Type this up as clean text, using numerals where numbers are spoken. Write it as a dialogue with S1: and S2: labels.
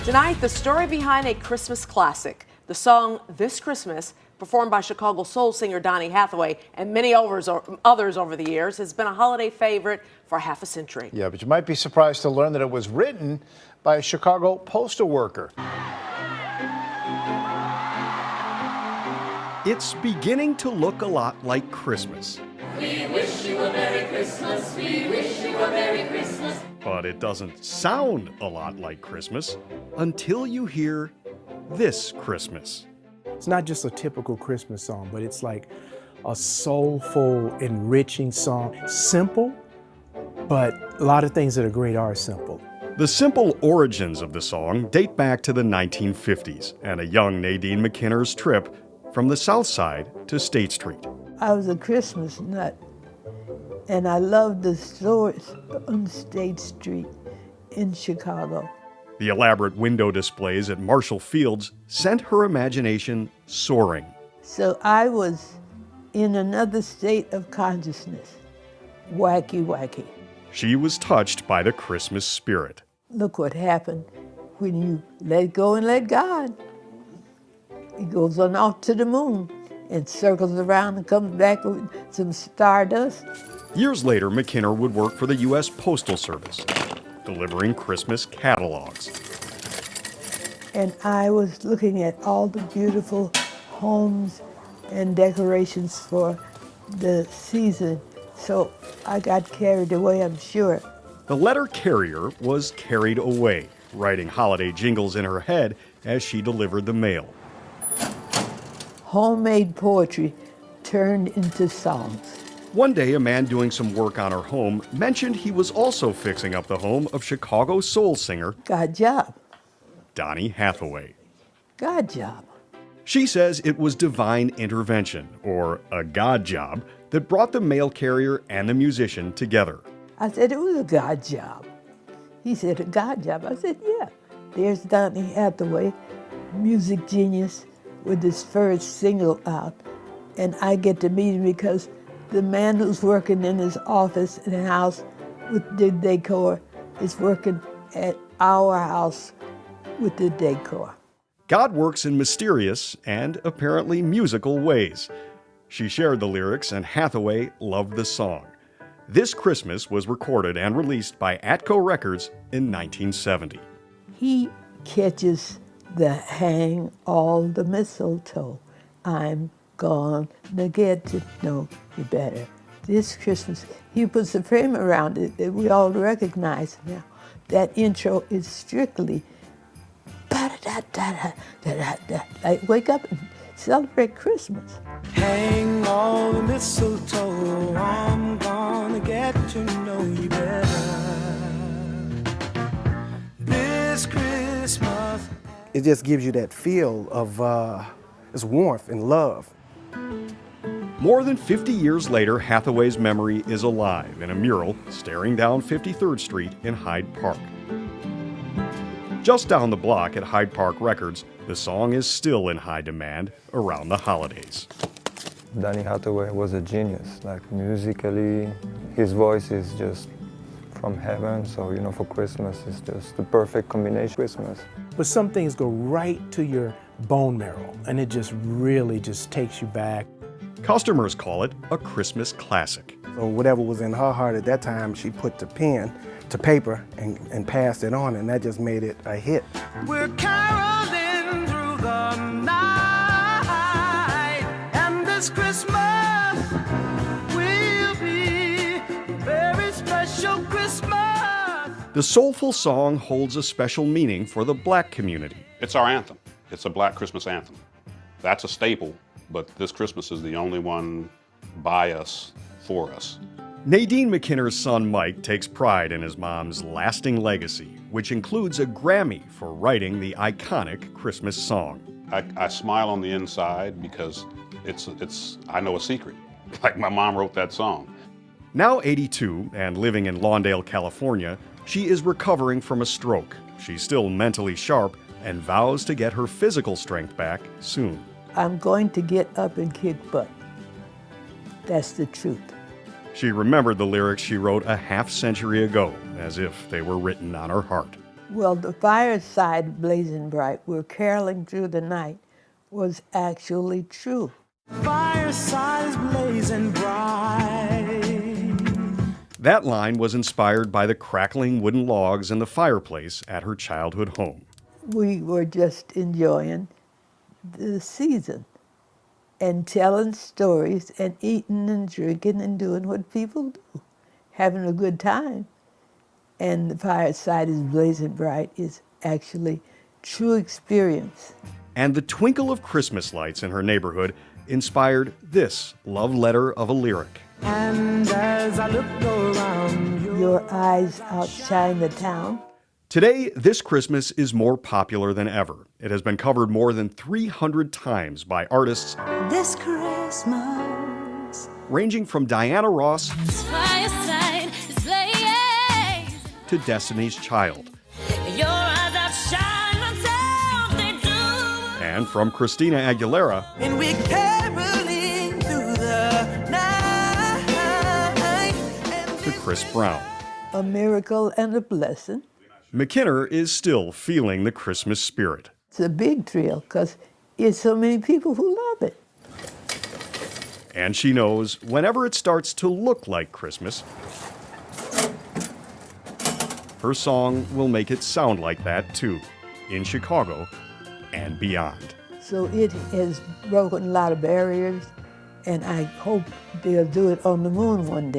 S1: Tonight, the story behind a Christmas classic. The song This Christmas, performed by Chicago soul singer Donnie Hathaway and many others over the years, has been a holiday favorite for half a century.
S2: Yeah, but you might be surprised to learn that it was written by a Chicago postal worker.
S3: It's beginning to look a lot like Christmas.
S4: We wish you a Merry Christmas. We wish you a Merry Christmas.
S3: But it doesn't sound a lot like Christmas until you hear This Christmas.
S5: It's not just a typical Christmas song, but it's like a soulful, enriching song. Simple, but a lot of things that are great are simple.
S3: The simple origins of the song date back to the 1950s and a young Nadine McKinner's trip from the South Side to State Street.
S6: I was a Christmas nut, and I loved the stores on State Street in Chicago.
S3: The elaborate window displays at Marshall Fields sent her imagination soaring.
S6: So I was in another state of consciousness. Wacky, wacky.
S3: She was touched by the Christmas spirit.
S6: Look what happened when you let go and let God. He goes on off to the moon and circles around and comes back with some stardust.
S3: Years later, McKinner would work for the U.S. Postal Service, delivering Christmas catalogs.
S6: And I was looking at all the beautiful homes and decorations for the season, so I got carried away, I'm sure.
S3: The letter carrier was carried away, writing holiday jingles in her head as she delivered the mail.
S6: Homemade poetry turned into songs.
S3: One day, a man doing some work on her home mentioned he was also fixing up the home of Chicago soul singer
S6: God job.
S3: Donnie Hathaway.
S6: God job.
S3: She says it was divine intervention, or a God job, that brought the mail carrier and the musician together.
S6: I said, it was a God job. He said, a God job. I said, yeah. There's Donnie Hathaway, music genius, with his first single out. And I get to meet him because the man who's working in his office in the house with the decor is working at our house with the decor.
S3: God works in mysterious and apparently musical ways. She shared the lyrics, and Hathaway loved the song. This Christmas was recorded and released by Atco Records in 1970.
S6: He catches the hang all the mistletoe. I'm gonna get to know you better. This Christmas, he puts a frame around it that we all recognize now. That intro is strictly ba-da-da-da-da-da-da-da. Like, wake up and celebrate Christmas.
S7: Hang all the mistletoe, I'm gonna get to know you better. This Christmas.
S5: It just gives you that feel of it's warmth and love.
S3: More than 50 years later, Hathaway's memory is alive in a mural staring down 53rd Street in Hyde Park. Just down the block at Hyde Park Records, the song is still in high demand around the holidays.
S8: Donnie Hathaway was a genius. Like, musically, his voice is just from heaven, so for Christmas it's just the perfect combination. Christmas.
S5: But some things go right to your bone marrow, and it just really just takes you back.
S3: Customers call it a Christmas classic.
S5: So whatever was in her heart at that time, she put to pen to paper and passed it on, and that just made it a hit.
S7: We're caroling through the night, and this Christmas will be a very special Christmas.
S3: The soulful song holds a special meaning for the Black community.
S9: It's our anthem. It's a Black Christmas anthem. That's a staple, but this Christmas is the only one by us, for us.
S3: Nadine McKinner's son Mike takes pride in his mom's lasting legacy, which includes a Grammy for writing the iconic Christmas song.
S9: I smile on the inside because I know a secret. Like, my mom wrote that song.
S3: Now 82 and living in Lawndale, California, she is recovering from a stroke. She's still mentally sharp and vows to get her physical strength back soon.
S6: I'm going to get up and kick butt. That's the truth.
S3: She remembered the lyrics she wrote a half-century ago, as if they were written on her heart.
S6: Well, the fireside blazing bright, we're caroling through the night, was actually true.
S7: Fireside is blazing bright.
S3: That line was inspired by the crackling wooden logs in the fireplace at her childhood home.
S6: We were just enjoying the season and telling stories and eating and drinking and doing what people do, having a good time. And the fireside is blazing bright is actually true experience.
S3: And the twinkle of Christmas lights in her neighborhood inspired this love letter of a lyric.
S7: And as I look around,
S6: Your eyes outshine the town.
S3: Today, This Christmas is more popular than ever. It has been covered more than 300 times by artists
S4: This Christmas,
S3: ranging from Diana Ross
S4: fireside is blazing.
S3: to Destiny's Child,
S4: Your eyes outshine the town, they do.
S3: and from Christina Aguilera
S7: and we're caroling through the night.
S3: to Chris Brown.
S6: A miracle and a blessing.
S3: McKinner is still feeling the Christmas spirit.
S6: It's a big thrill because it's so many people who love it.
S3: And she knows whenever it starts to look like Christmas, her song will make it sound like that too, in Chicago and beyond.
S6: So it has broken a lot of barriers, and I hope they'll do it on the moon one day.